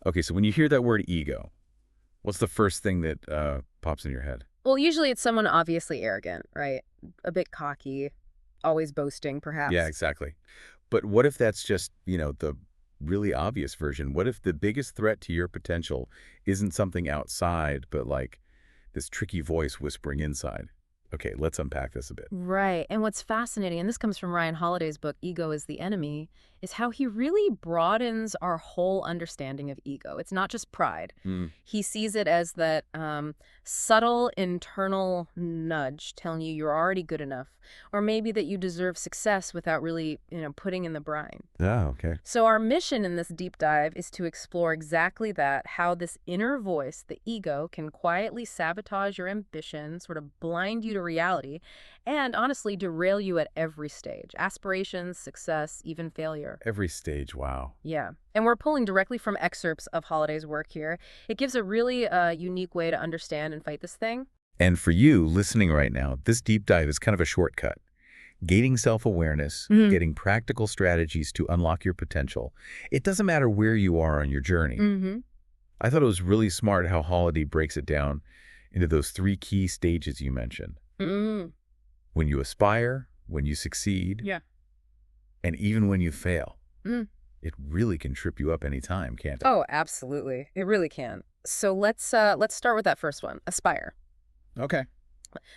Okay, so when you hear that word ego, what's the first thing that pops in your head? Well, usually it's someone obviously arrogant, right? A bit cocky, always boasting, Yeah, perhaps. exactly. But what if that's just, the really obvious version? What if the biggest threat to your potential isn't something outside, but like this tricky voice whispering inside? Okay, let's unpack this a bit. Right. And what's fascinating, and this comes from Ryan Holiday's book, Ego is the Enemy, is how he really broadens our whole understanding of ego. It's not just pride. Hmm. He sees it as that subtle internal nudge telling you you're already good enough, or maybe that you deserve success without really, putting in the brine. Oh, okay. So our mission in this deep dive is to explore exactly that, how this inner voice, the ego, can quietly sabotage your ambition, sort of blind you to reality, and honestly derail you at every stage. Aspirations, success, even failure. Every stage, wow. Yeah. And we're pulling directly from excerpts of Holiday's work here. It gives a really unique way to understand and fight this thing. And for you listening right now, this deep dive is kind of a shortcut. Gaining self-awareness, getting practical strategies to unlock your potential. It doesn't matter where you are on your journey. Mm-hmm. I thought it was really smart how Holiday breaks it down into those 3 key stages you mentioned. Mm-hmm. When you aspire, when you succeed, Yeah. and even when you fail. Mm. It really can trip you up anytime, can't it? Oh, absolutely. It really can. So let's start with that first one, aspire. Okay.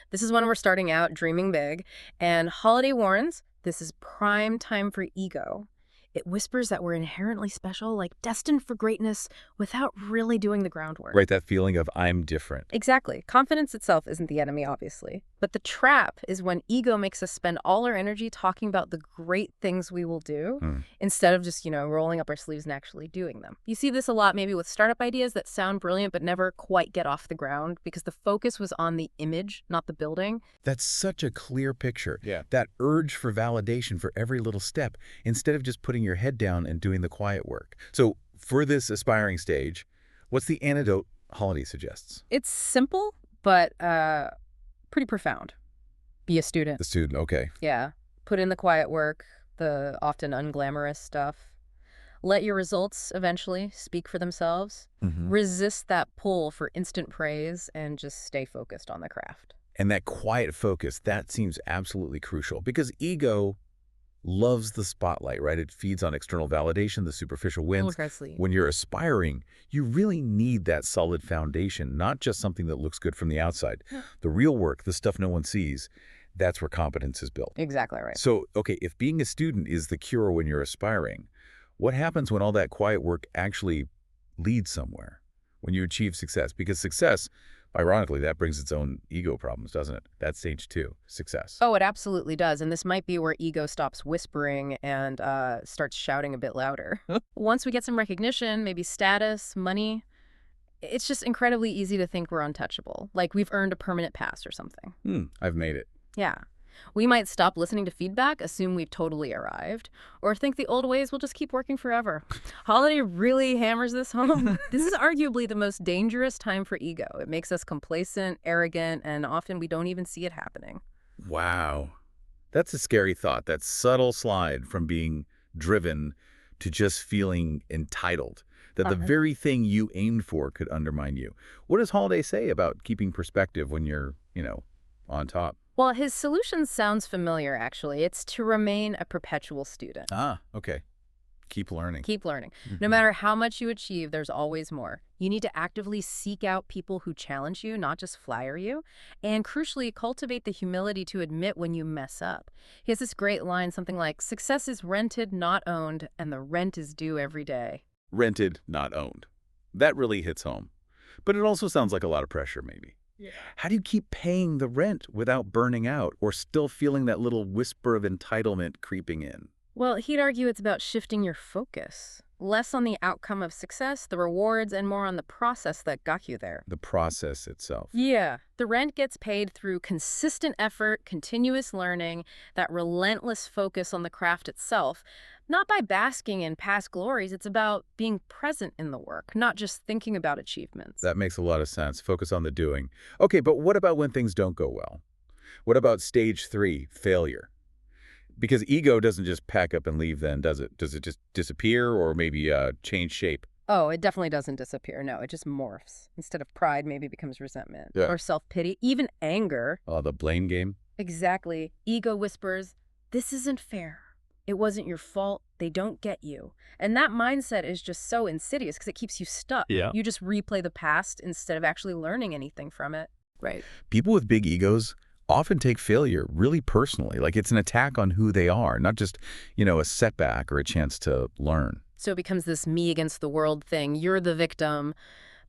This is when we're starting out, dreaming big, and Holiday warns this is prime time for ego. It whispers that we're inherently special, like destined for greatness, without really doing the groundwork. Right, that feeling of I'm different. Exactly. Confidence itself isn't the enemy, obviously. But the trap is when ego makes us spend all our energy talking about the great things we will do Hmm. instead of just, rolling up our sleeves and actually doing them. You see this a lot maybe with startup ideas that sound brilliant but never quite get off the ground because the focus was on the image, not the building. That's such a clear picture. Yeah. That urge for validation for every little step, instead of just putting your head down and doing the quiet work. So for this aspiring stage, what's the antidote Holiday suggests? It's simple, but pretty profound. Be a student. The student, okay. Yeah. Put in the quiet work, the often unglamorous stuff. Let your results eventually speak for themselves. Resist that pull for instant praise and just stay focused on the craft. And that quiet focus, that seems absolutely crucial because ego loves the spotlight, right? It feeds on external validation, the superficial wins. Presley. When you're aspiring, you really need that solid foundation, not just something that looks good from the outside. The real work, the stuff no one sees, that's where competence is built. Exactly right. So, okay, if being a student is the cure when you're aspiring, what happens when all that quiet work actually leads somewhere, when you achieve success? Because success, ironically, that brings its own ego problems, doesn't it? That's stage 2, success. Oh, it absolutely does. And this might be where ego stops whispering and starts shouting a bit louder. Once we get some recognition, maybe status, money, it's just incredibly easy to think we're untouchable, like we've earned a permanent pass or something. I've made it. Yeah. We might stop listening to feedback, assume we've totally arrived, or think the old ways will just keep working forever. Holiday really hammers this home. This is arguably the most dangerous time for ego. It makes us complacent, arrogant, and often we don't even see it happening. Wow. That's a scary thought, that subtle slide from being driven to just feeling entitled, that the very thing you aimed for could undermine you. What does Holiday say about keeping perspective when you're, on top? Well, his solution sounds familiar, actually. It's to remain a perpetual student. Ah, okay. Keep learning. Keep learning. No matter how much you achieve, there's always more. You need to actively seek out people who challenge you, not just flatter you. And crucially, cultivate the humility to admit when you mess up. He has this great line, something like, success is rented, not owned, and the rent is due every day. Rented, not owned. That really hits home. But it also sounds like a lot of pressure, maybe. Yeah. How do you keep paying the rent without burning out or still feeling that little whisper of entitlement creeping in? Well, he'd argue it's about shifting your focus. Less on the outcome of success, the rewards, and more on the process that got you there. The process itself. Yeah. The rent gets paid through consistent effort, continuous learning, that relentless focus on the craft itself. Not by basking in past glories, it's about being present in the work, not just thinking about achievements. That makes a lot of sense. Focus on the doing. Okay, but what about when things don't go well? What about stage 3, failure? Because ego doesn't just pack up and leave then, does it? Does it just disappear or maybe change shape? Oh, it definitely doesn't disappear. No, it just morphs. Instead of pride, maybe it becomes resentment Yeah. or self-pity, even anger. Oh, the blame game? Exactly. Ego whispers, this isn't fair. It wasn't your fault. They don't get you. And that mindset is just so insidious because it keeps you stuck. Yeah. You just replay the past instead of actually learning anything from it. Right. People with big egos often take failure really personally, like it's an attack on who they are, not just, a setback or a chance to learn. So it becomes this me against the world thing. You're the victim.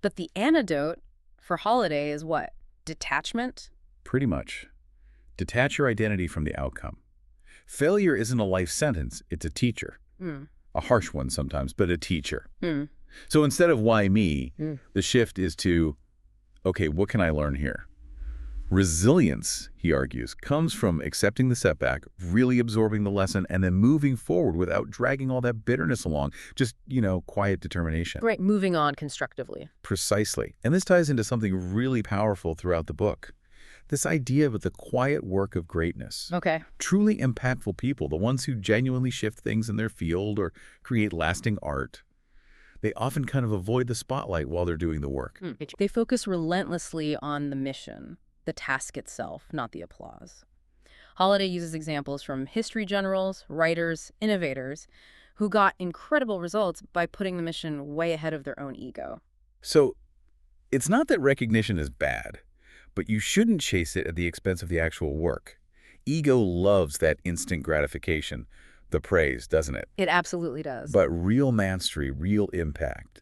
But the antidote for Holiday is what? Detachment? Pretty much. Detach your identity from the outcome. Failure isn't a life sentence, it's a teacher. Mm. A harsh one sometimes, but a teacher. Mm. So instead of why me, the shift is to, okay, what can I learn here? Resilience, he argues, comes from accepting the setback, really absorbing the lesson, and then moving forward without dragging all that bitterness along. Just, quiet determination. Right, moving on constructively. Precisely. And this ties into something really powerful throughout the book. This idea of the quiet work of greatness. Okay. Truly impactful people, the ones who genuinely shift things in their field or create lasting art, they often kind of avoid the spotlight while they're doing the work. They focus relentlessly on the mission, the task itself, not the applause. Holiday uses examples from history generals, writers, innovators, who got incredible results by putting the mission way ahead of their own ego. So it's not that recognition is bad, but you shouldn't chase it at the expense of the actual work. Ego loves that instant gratification, the praise, doesn't it? It absolutely does. But real mastery, real impact,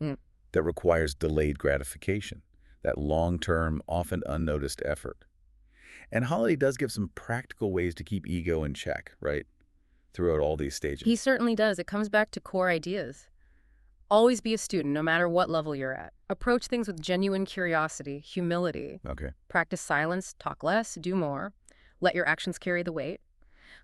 that requires delayed gratification, that long-term, often unnoticed effort. And Holiday does give some practical ways to keep ego in check, right, throughout all these stages. He certainly does. It comes back to core ideas. Always be a student, no matter what level you're at. Approach things with genuine curiosity, humility. Okay. Practice silence, talk less, do more. Let your actions carry the weight.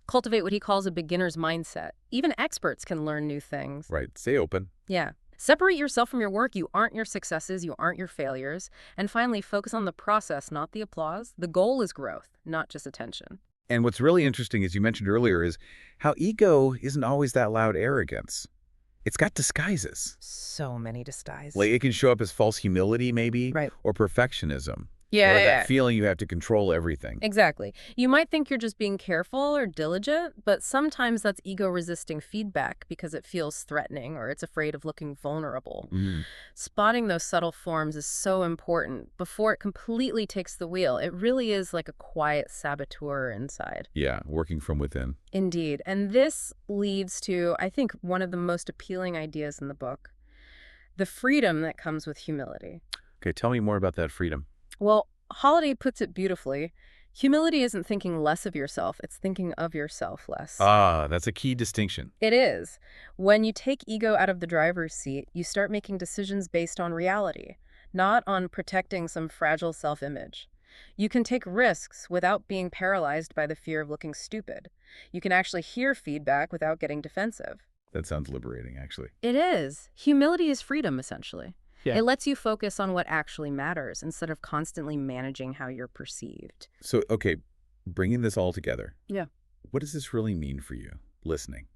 Cultivate what he calls a beginner's mindset. Even experts can learn new things. Right. Stay open. Yeah. Separate yourself from your work. You aren't your successes. You aren't your failures. And finally, focus on the process, not the applause. The goal is growth, not just attention. And what's really interesting, as you mentioned earlier, is how ego isn't always that loud arrogance. It's got disguises. So many disguises. Like it can show up as false humility, maybe, Right. or perfectionism. Yeah, or yeah. that feeling you have to control everything. Exactly. You might think you're just being careful or diligent, but sometimes that's ego-resisting feedback because it feels threatening or it's afraid of looking vulnerable. Spotting those subtle forms is so important before it completely takes the wheel. It really is like a quiet saboteur inside. Yeah, working from within. Indeed. And this leads to, I think, one of the most appealing ideas in the book, the freedom that comes with humility. Okay, tell me more about that freedom. Well, Holiday puts it beautifully. Humility isn't thinking less of yourself, it's thinking of yourself less. Ah, that's a key distinction. It is. When you take ego out of the driver's seat, you start making decisions based on reality, not on protecting some fragile self-image. You can take risks without being paralyzed by the fear of looking stupid. You can actually hear feedback without getting defensive. That sounds liberating, actually. It is. Humility is freedom, essentially. Yeah. It lets you focus on what actually matters instead of constantly managing how you're perceived. So, okay, bringing this all together. Yeah. What does this really mean for you, listening?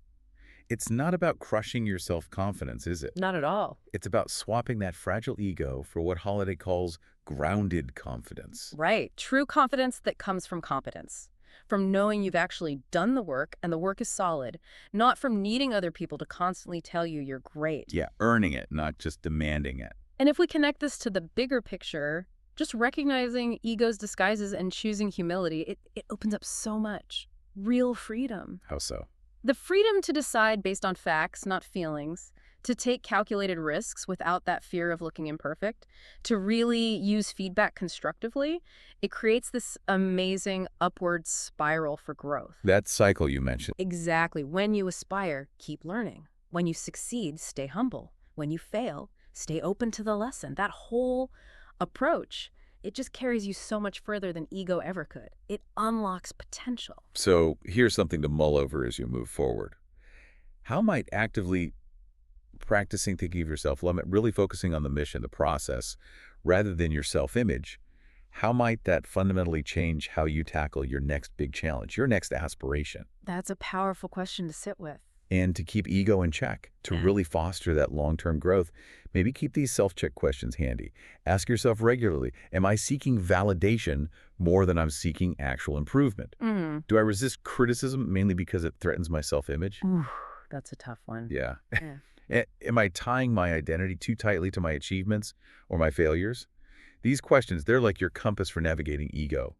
It's not about crushing your self-confidence, is it? Not at all. It's about swapping that fragile ego for what Holiday calls grounded confidence. Right. True confidence that comes from competence. From knowing you've actually done the work and the work is solid, not from needing other people to constantly tell you you're great. Yeah, earning it, not just demanding it. And if we connect this to the bigger picture, just recognizing ego's disguises and choosing humility, it opens up so much. Real freedom. How so? The freedom to decide based on facts, not feelings, to take calculated risks without that fear of looking imperfect, to really use feedback constructively, it creates this amazing upward spiral for growth. That cycle you mentioned. Exactly. When you aspire, keep learning. When you succeed, stay humble. When you fail, stay open to the lesson. That whole approach, it just carries you so much further than ego ever could. It unlocks potential. So here's something to mull over as you move forward. How might actively practicing thinking of yourself, really focusing on the mission, the process, rather than your self-image, how might that fundamentally change how you tackle your next big challenge, your next aspiration? That's a powerful question to sit with. And to keep ego in check, to Yeah. really foster that long-term growth, maybe keep these self-check questions handy. Ask yourself regularly, am I seeking validation more than I'm seeking actual improvement? Mm. Do I resist criticism mainly because it threatens my self-image? Ooh, that's a tough one. Yeah. Yeah. Am I tying my identity too tightly to my achievements or my failures? These questions, they're like your compass for navigating ego.